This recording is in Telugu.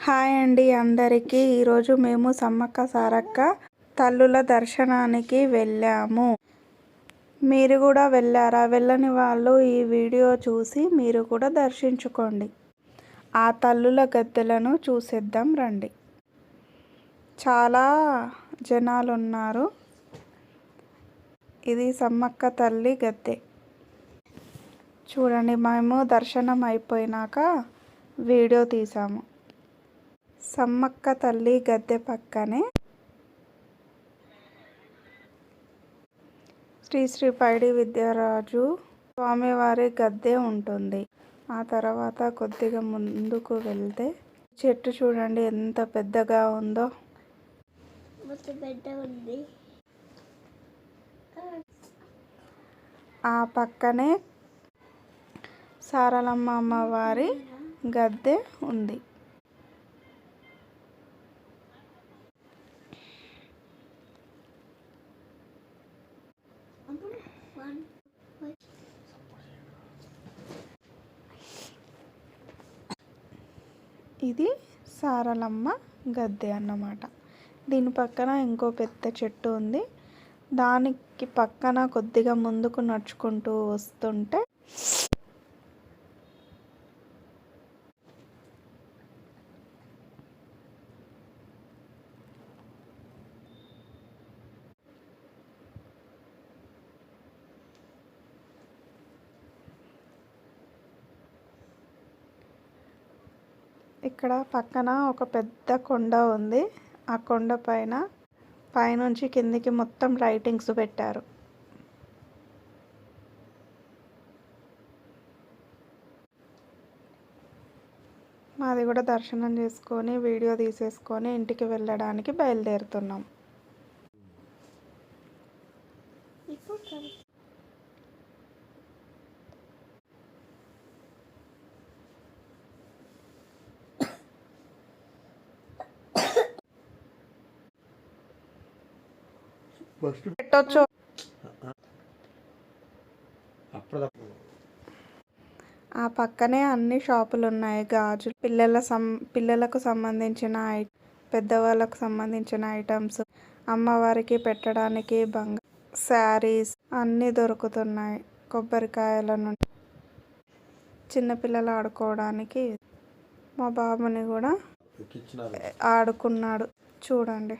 హాయ్ అండి అందరికీ. ఈరోజు మేము సమ్మక్క సారక్క తల్లుల దర్శనానికి వెళ్ళాము. మీరు కూడా వెళ్ళారా? వెళ్ళని వాళ్ళు ఈ వీడియో చూసి మీరు కూడా దర్శించుకోండి. ఆ తల్లుల గద్దెలను చూసేద్దాం రండి. చాలా జనాలు ఉన్నారు. ఇది సమ్మక్క తల్లి గద్దె. చూడండి, మేము దర్శనం అయిపోయినాక వీడియో తీసాము. సమ్మక్క తల్లి గద్దె పక్కనే శ్రీ శ్రీ పైడి విద్యారాజు స్వామివారి గద్దె ఉంటుంది. ఆ తర్వాత కొద్దిగా ముందుకు వెళ్తే చెట్టు చూడండి ఎంత పెద్దగా ఉందో. ఆ పక్కనే సారలమ్మ అమ్మవారి గద్దె ఉంది. ఇది సారలమ్మ గద్దె అన్నమాట. దీని పక్కన ఇంకో పెద్ద చెట్టు ఉంది. దానికి పక్కన కొద్దిగా ముందుకు నడుచుకుంటూ వస్తుంటే ఇక్కడ పక్కన ఒక పెద్ద కొండ ఉంది. ఆ కొండ పైనుంచి కిందికి మొత్తం లైటింగ్స్ పెట్టారు. మాది కూడా దర్శనం చేసుకొని వీడియో తీసేసుకొని ఇంటికి వెళ్ళడానికి బయలుదేరుతున్నాం. పెట్టొచ్చు. ఆ పక్కనే అన్ని షాపులు ఉన్నాయి. గాజులు, పిల్లలకు సంబంధించిన పెద్దవాళ్ళకు సంబంధించిన ఐటమ్స్, అమ్మవారికి పెట్టడానికి శారీస్ అన్నీ దొరుకుతున్నాయి. కొబ్బరికాయల నుండి చిన్నపిల్లలు ఆడుకోవడానికి. మా బాబుని కూడా ఆడుకున్నాడు చూడండి.